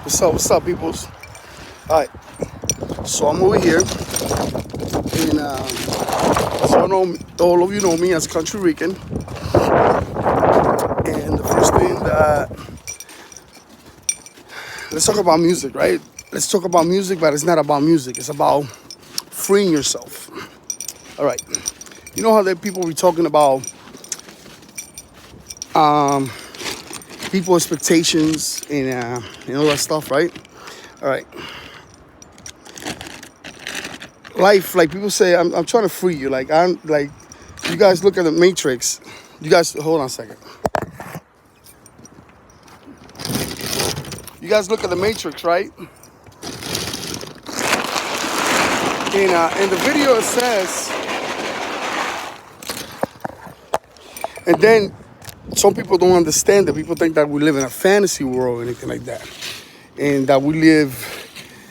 What's up, peoples? All right, so I'm over here, and so I know all of you know me as Country Rican, and the first thing that let's talk about music, right? Let's talk about music, but it's not about music. It's about freeing yourself. All right, you know how that people be talking about people expectations and all that stuff, right? All right. Life, like people say, I'm trying to free you. Like I'm like, you guys look at the Matrix. You guys, hold on a second. You guys look at the Matrix, right? In the video it says, and then some people don't understand that. People think that we live in a fantasy world or anything like that, and that we live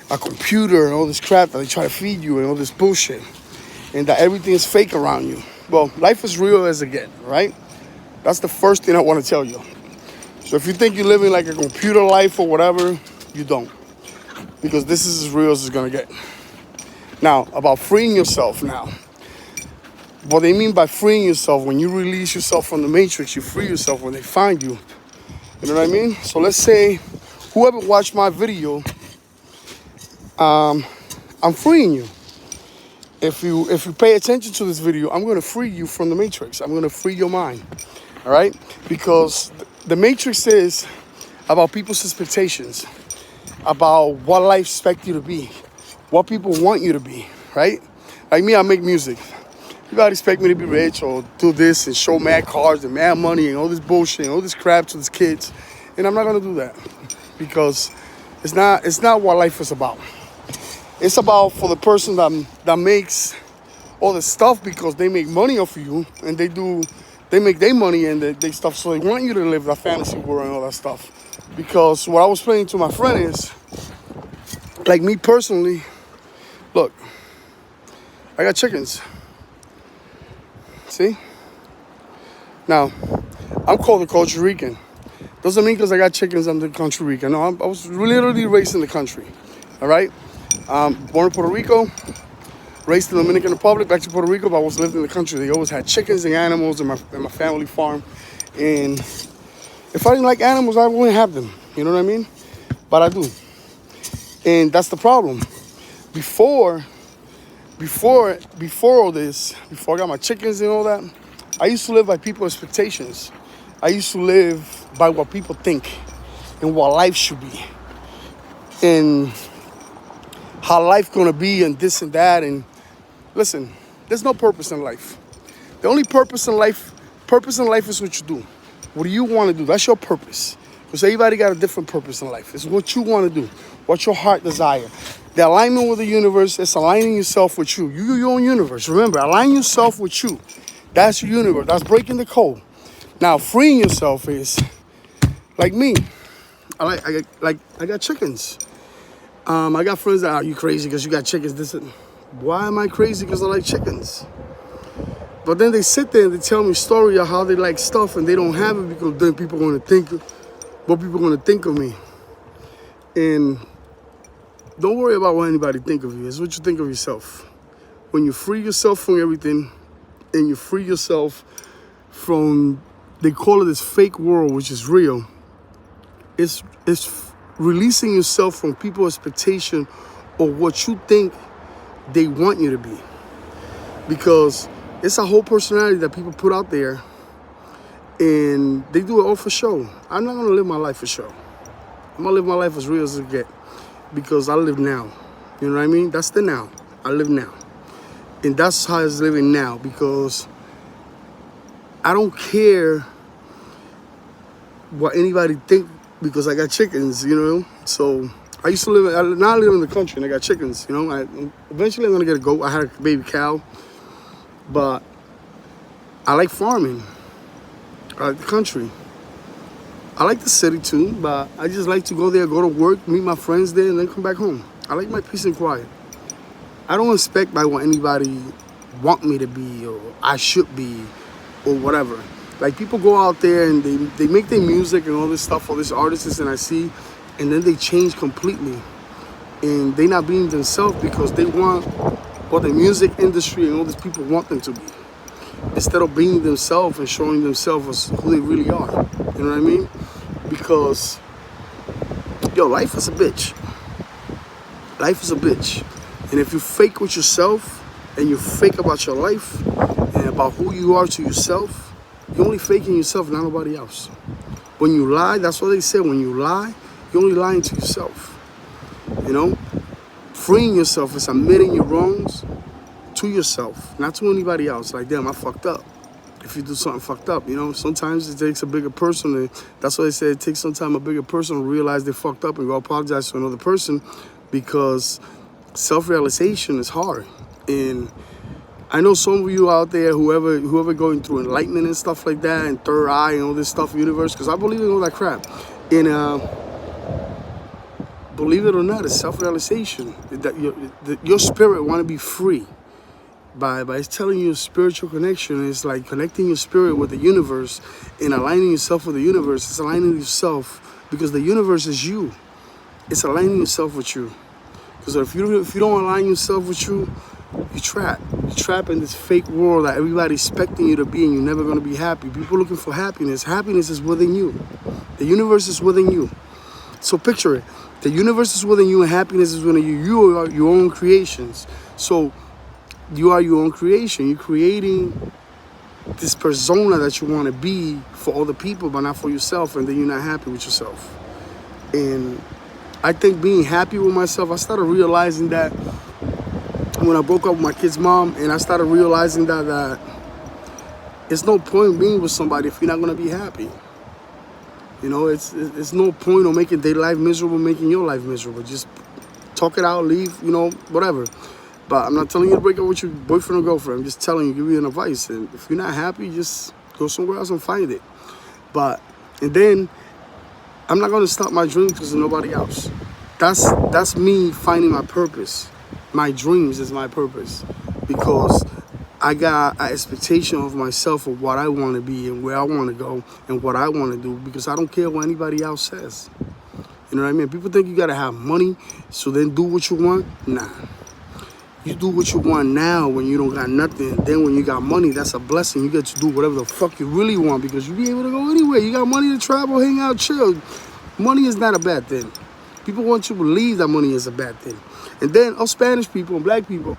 a computer and all this crap that they try to feed you and all this bullshit, and that everything is fake around you. Well, life is real as it gets, right? That's the first thing I want to tell you. So if you think you're living like a computer life or whatever, you don't, because this is as real as it's gonna get. Now, about freeing yourself now. What they mean by freeing yourself, when you release yourself from the Matrix, you free yourself when they find you. You know what I mean? So let's say whoever watched my video, I'm freeing you. If you pay attention to this video, I'm going to free you from the Matrix. I'm going to free your mind. All right? Because the Matrix is about people's expectations, about what life expects you to be, what people want you to be, right? Like me, I make music. You gotta expect me to be rich or do this and show mad cars and mad money and all this bullshit and all this crap to these kids. And I'm not gonna do that, because it's not what life is about. It's about for the person that makes all this stuff, because they make money off of you, and they make their money and they stuff, so they want you to live that fantasy world and all that stuff. Because what I was explaining to my friend is, like me personally, look, I got chickens. See? Now, I'm called a Country Rican. Doesn't mean because I got chickens I'm the Country Rican. No, I was literally raised in the country. All right? Born in Puerto Rico, raised in the Dominican Republic, back to Puerto Rico, but I was living in the country. They always had chickens and animals in my family farm. And if I didn't like animals, I wouldn't have them. You know what I mean? But I do. And that's the problem. Before all this, before I got my chickens and all that, I used to live by people's expectations. I used to live by what people think and what life should be, and how life gonna be, and this and that. And listen, there's no purpose in life. The only purpose in life is what you do. What do you want to do? That's your purpose. Because everybody got a different purpose in life. It's what you want to do, what your heart desire. The alignment with the universe is aligning yourself with you. You're your own universe. Remember, align yourself with you. That's your universe. That's breaking the code. Now, freeing yourself is like me. I got chickens. I got friends that are you crazy because you got chickens. Why am I crazy because I like chickens? But then they sit there and they tell me a story of how they like stuff and they don't have it, because then people are going to think what people are going to think of me. And don't worry about what anybody think of you. It's what you think of yourself. When you free yourself from everything, and you free yourself from, they call it this fake world, which is real. It's releasing yourself from people's expectation or what you think they want you to be. Because it's a whole personality that people put out there, and they do it all for show. I'm not going to live my life for show. I'm going to live my life as real as it gets. Because I live now. You know what I mean? That's the now. I live now. And that's how I was living now, because I don't care what anybody think, because I got chickens, you know? So I used to now I live in the country and I got chickens, you know? Eventually I'm going to get a goat. I had a baby cow. But I like farming. I like the country. I like the city too, but I just like to go there, go to work, meet my friends there, and then come back home. I like my peace and quiet. I don't expect by what anybody want me to be or I should be or whatever. Like people go out there and they make their music and all this stuff, all these artists, and I see and then they change completely, and they not being themselves because they want what the music industry and all these people want them to be, instead of being themselves and showing themselves as who they really are. You know what I mean? Because, yo, life is a bitch. Life is a bitch. And if you fake with yourself and you fake about your life and about who you are to yourself, you're only faking yourself, not nobody else. When you lie, that's what they say, when you lie, you're only lying to yourself. You know? Freeing yourself is admitting your wrongs to yourself, not to anybody else. Like, damn, I fucked up. If you do something fucked up, you know, sometimes it takes a bigger person. And that's why they say it takes sometimes a bigger person to realize they fucked up and go apologize to another person, because self-realization is hard. And I know some of you out there, whoever going through enlightenment and stuff like that, and third eye and all this stuff, universe, because I believe in all that crap. And believe it or not, it's self-realization. That your spirit want to be free. By telling you a spiritual connection, it's like connecting your spirit with the universe and aligning yourself with the universe. It's aligning yourself, because the universe is you. It's aligning yourself with you. Because if you don't align yourself with you, you're trapped. You're trapped in this fake world that everybody's expecting you to be, and you're never going to be happy. People looking for happiness. Happiness is within you. The universe is within you. So picture it. The universe is within you and happiness is within you. You are your own creations. So you are your own creation. You're creating this persona that you want to be for other people, but not for yourself, and then you're not happy with yourself. And I think being happy with myself, I started realizing that when I broke up with my kid's mom, and I started realizing that it's no point being with somebody if you're not going to be happy. You know, it's no point of making their life miserable, making your life miserable. Just talk it out, leave, you know, whatever. But I'm not telling you to break up with your boyfriend or girlfriend. I'm just telling you, give you an advice. And if you're not happy, just go somewhere else and find it. And then I'm not going to stop my dreams because of nobody else. That's me finding my purpose. My dreams is my purpose, because I got an expectation of myself of what I want to be and where I want to go and what I want to do, because I don't care what anybody else says. You know what I mean? People think you got to have money, so then do what you want. Nah. You do what you want now when you don't got nothing. Then when you got money, that's a blessing. You get to do whatever the fuck you really want, because you be able to go anywhere. You got money to travel, hang out, chill. Money is not a bad thing. People want you to believe that money is a bad thing. And then us Spanish people and black people,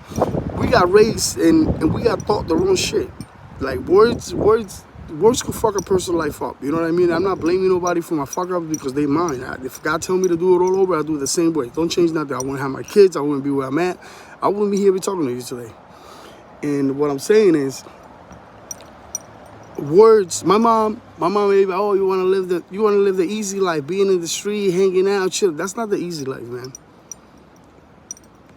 we got raised and we got taught the wrong shit. Like words could fuck a person's life up. You know what I mean? I'm not blaming nobody for my fuck up, because they mine. If God tell me to do it all over, I'll do it the same way. Don't change nothing. I wouldn't have my kids. I wouldn't be where I'm at. I wouldn't be here talking to you today. And what I'm saying is, words. My mom may be, oh, you want to live the easy life, being in the street, hanging out, chill. That's not the easy life, man.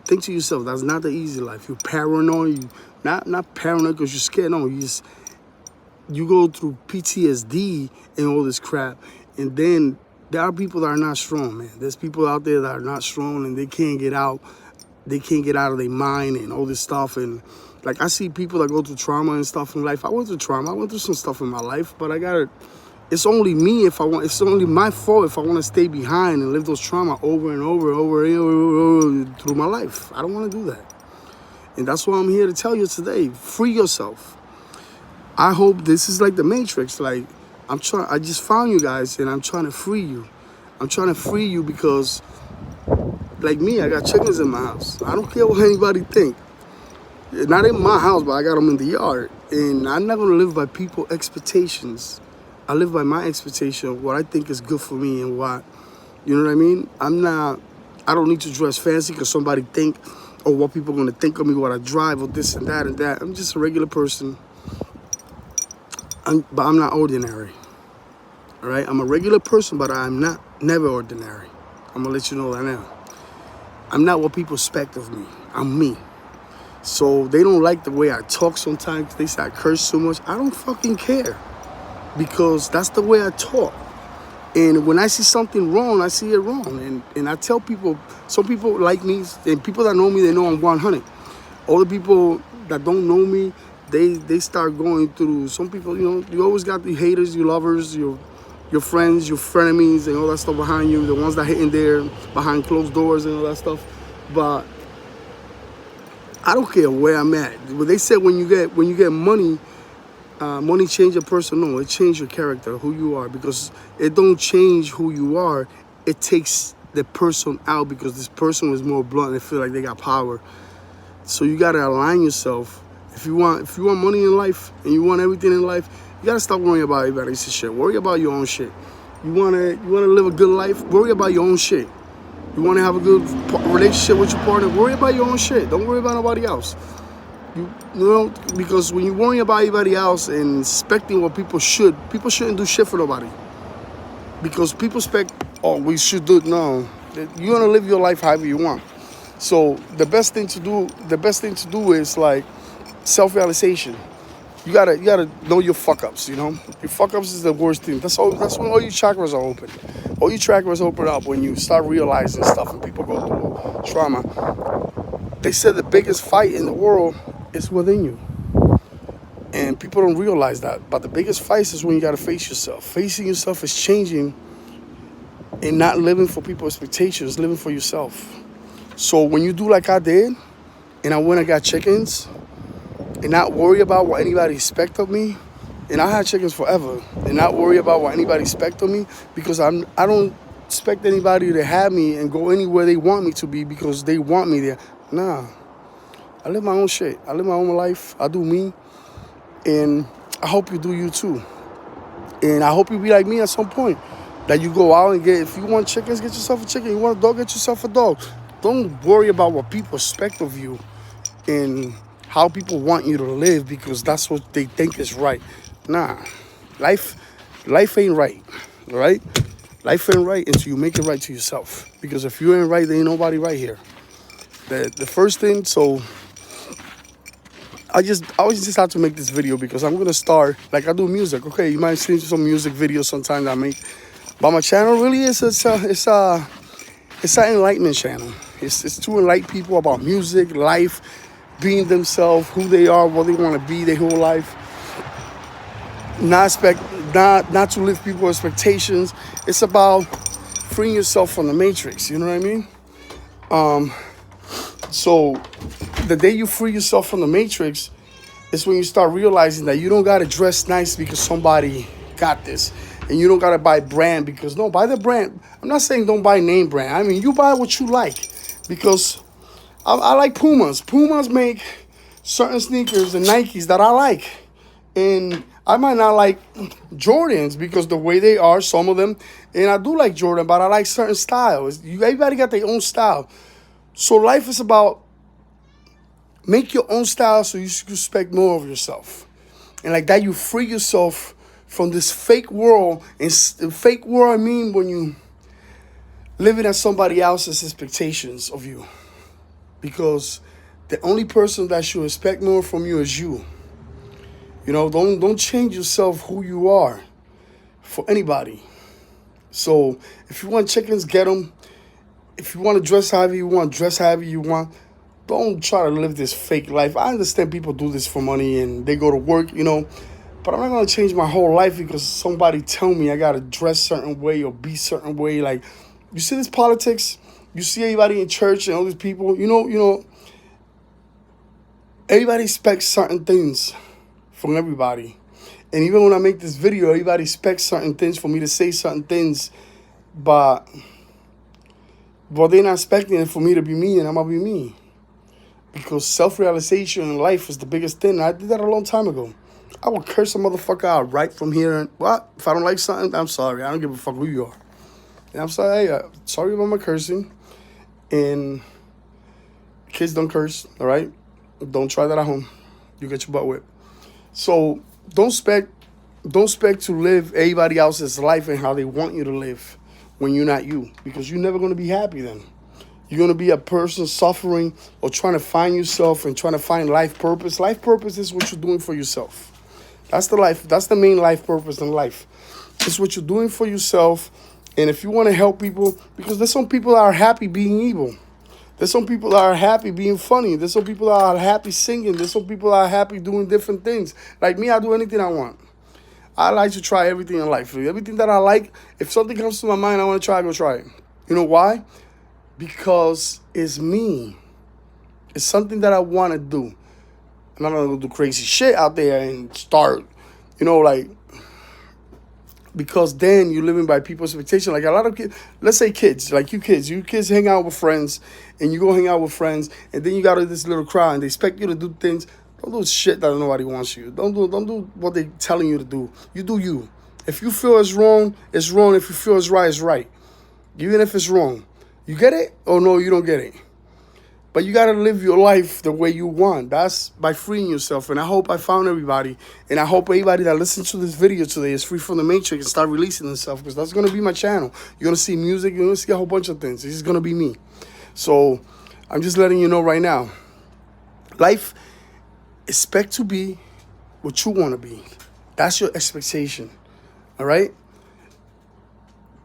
Think to yourself, that's not the easy life. You're paranoid. Not paranoid because you're scared. No, you go through PTSD and all this crap. And then there are people that are not strong, man. There's people out there that are not strong and they can't get out. They can't get out of their mind and all this stuff. And like, I see people that go through trauma and stuff in life. I went through trauma. I went through some stuff in my life, but it's only me if I want. It's only my fault if I want to stay behind and live those trauma over and over through my life. I don't want to do that. And that's why I'm here to tell you today. Free yourself. I hope this is like the Matrix. Like, I just found you guys and I'm trying to free you. I'm trying to free you because, like me, I got chickens in my house. I don't care what anybody think. Not in my house, but I got them in the yard. And I'm not going to live by people's expectations. I live by my expectation of what I think is good for me and what, you know what I mean? I don't need to dress fancy because somebody think, or what people are going to think of me, what I drive, or this and that and that. I'm just a regular person. But I'm not ordinary. All right? I'm a regular person, but I'm never ordinary. I'm going to let you know that now. I'm not what people expect of me. I'm me. So they don't like the way I talk sometimes. They say I curse too much. I don't fucking care, because that's the way I talk. And when I see something wrong, I see it wrong. And I tell people, some people like me, and people that know me, they know I'm 100. All the people that don't know me, they start going through, some people, you know, you always got the haters, your lovers, your your friends, your frenemies, and all that stuff behind you, the ones that hitting there behind closed doors and all that stuff. But I don't care where I'm at. But they said when you get money, money change a person. No, it change your character, who you are, because it don't change who you are. It takes the person out because this person is more blunt. They feel like they got power. So you gotta align yourself. If you want money in life and you want everything in life, you gotta stop worrying about everybody else's shit. Worry about your own shit. You wanna live a good life? Worry about your own shit. You wanna have a good relationship with your partner? Worry about your own shit. Don't worry about nobody else. You know, because when you worry about everybody else and expecting what people shouldn't do shit for nobody. Because people expect, oh, we should do it. No, you're gonna live your life however you want. So the best thing to do is like self-realization. You gotta know your fuck ups. You know, your fuck ups is the worst thing. That's when all your chakras are open. All your chakras open up when you start realizing stuff and people go through trauma. They said the biggest fight in the world is within you. And people don't realize that. But the biggest fight is when you got to face yourself. Facing yourself is changing and not living for people's expectations, living for yourself. So when you do like I did, and I went and got chickens, and not worry about what anybody expect of me, and I had chickens forever, and not worry about what anybody expect of me, because I don't expect anybody to have me and go anywhere they want me to be because they want me there. Nah. I live my own shit. I live my own life. I do me. And I hope you do you too. And I hope you be like me at some point. That you go out and if you want chickens, get yourself a chicken. You want a dog, get yourself a dog. Don't worry about what people expect of you and how people want you to live because that's what they think is right. Nah. Life ain't right. Right? Life ain't right until you make it right to yourself. Because if you ain't right, there ain't nobody right here. The first thing, so I always just have to make this video because I'm gonna start like I do music. Okay, you might see some music videos sometimes I make, but my channel really is it's an enlightenment channel. It's to enlighten people about music, life, being themselves, who they are, what they want to be their whole life. Not to live people's expectations. It's about freeing yourself from the matrix. You know what I mean? So the day you free yourself from the matrix is when you start realizing that you don't got to dress nice because somebody got this. And you don't got to buy brand because, no, buy the brand. I'm not saying don't buy name brand. I mean, you buy what you like because I like Pumas. Pumas make certain sneakers and Nikes that I like. And I might not like Jordans because the way they are, some of them. And I do like Jordan, but I like certain styles. Everybody got their own style. So life is about make your own style so you respect more of yourself. And like that, you free yourself from this fake world. And the fake world, I mean when you living at somebody else's expectations of you. Because the only person that should expect more from you is you. You know, don't change yourself who you are for anybody. So if you want chickens, get them. If you want to dress however you want, dress however you want. Don't try to live this fake life. I understand people do this for money and they go to work, you know. But I'm not going to change my whole life because somebody tell me I got to dress certain way or be certain way. Like, you see this politics? You see everybody in church and all these people, you know, everybody expects certain things from everybody. And even when I make this video, everybody expects certain things for me to say certain things. But they're not expecting it for me to be me, and I'm going to be me. Because self-realization in life is the biggest thing. I did that a long time ago. I will curse a motherfucker out right from here. And what? If I don't like something, I'm sorry. I don't give a fuck who you are. And I'm sorry, hey, sorry about my cursing. And kids don't curse, all right? Don't try that at home. You get your butt whipped. So don't expect to live everybody else's life and how they want you to live when you're not you. Because you're never going to be happy then. You're going to be a person suffering or trying to find yourself and trying to find life purpose. Life purpose is what you're doing for yourself. That's the life. That's the main life purpose in life. It's what you're doing for yourself. And if you want to help people, because there's some people that are happy being evil. There's some people that are happy being funny. There's some people that are happy singing. There's some people that are happy doing different things. Like me, I do anything I want. I like to try everything in life. Everything that I like, if something comes to my mind, I want to try, I go try it. You know why? Because it's me. It's something that I want to do. I'm not going to do crazy shit out there and start, like, because then you're living by people's expectation. Like a lot of kids, let's say kids, like you kids hang out with friends, and you go hang out with friends, and then you got this little crowd, and they expect you to do things. Don't do shit that nobody wants you. Don't do what they're telling you to do. You do you. If you feel it's wrong, it's wrong. If you feel it's right. Even if it's wrong. You get it? Or no, you don't get it. But you got to live your life the way you want. That's by freeing yourself. And I hope I found everybody. And I hope everybody that listens to this video today is free from the matrix and start releasing themselves. Because that's going to be my channel. You're going to see music. You're going to see a whole bunch of things. This is going to be me. So I'm just letting you know right now. Life, expect to be what you want to be. That's your expectation. All right?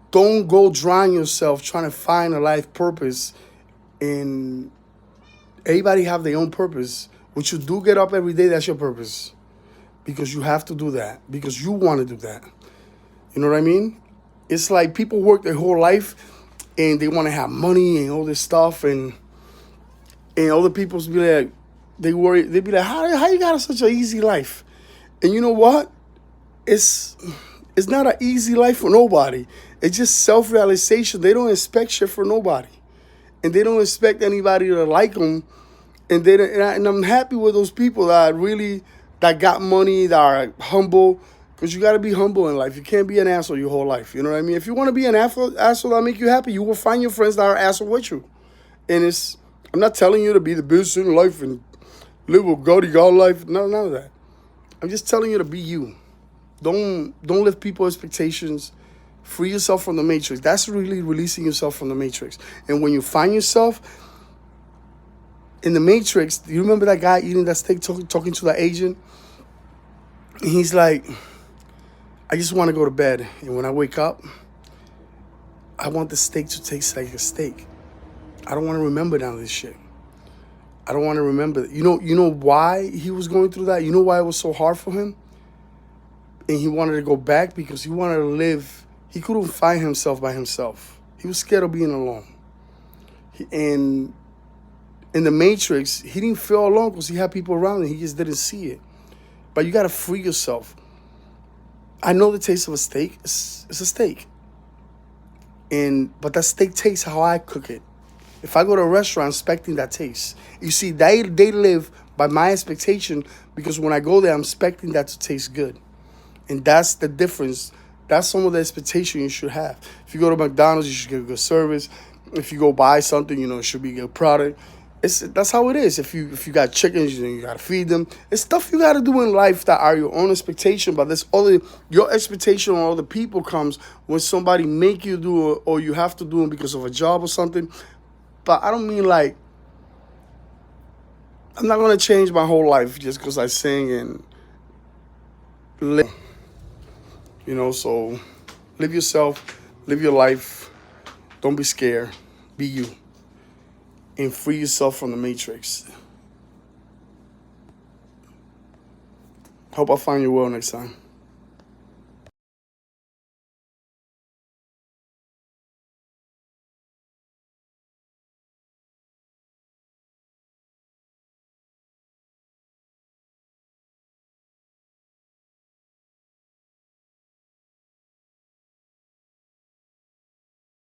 Don't go drown yourself trying to find a life purpose. And everybody have their own purpose. What you do get up every day, that's your purpose. Because you have to do that. Because you want to do that. You know what I mean? It's like people work their whole life and they want to have money and all this stuff. And other people be like, they be like, how you got such an easy life? And you know what? It's not an easy life for nobody. It's just self-realization. They don't expect shit for nobody. And they don't expect anybody to like them. And I'm happy with those people that got money, that are humble. Because you got to be humble in life. You can't be an asshole your whole life. You know what I mean? If you want to be an asshole that make you happy, you will find your friends that are asshole with you. And I'm not telling you to be the best in life and live a God life. None of that. I'm just telling you to be you. Don't live people's expectations. Free yourself from the matrix. That's really releasing yourself from the matrix. And when you find yourself in the matrix, do you remember that guy eating that steak, talking to that agent? And he's like, I just want to go to bed. And when I wake up, I want the steak to taste like a steak. I don't want to remember none of this shit. I don't want to remember. You know why he was going through that? You know why it was so hard for him? And he wanted to go back because he wanted to live. He couldn't find himself by himself. He was scared of being alone. And in the Matrix, he didn't feel alone because he had people around him. He just didn't see it. But you got to free yourself. I know the taste of a steak. It's a steak. But that steak tastes how I cook it. If I go to a restaurant expecting that taste. You see, they live by my expectation because when I go there, I'm expecting that to taste good. And that's the difference. That's some of the expectation you should have. If you go to McDonald's, you should get good service. If you go buy something, it should be a good product. That's how it is. If you got chickens, you got to feed them. It's stuff you got to do in life that are your own expectation. But your expectation on other people comes when somebody make you do it or you have to do it because of a job or something. But I don't mean like, I'm not going to change my whole life just because I sing and live. So live yourself, live your life. Don't be scared. Be you. And free yourself from the matrix. Hope I find you well next time.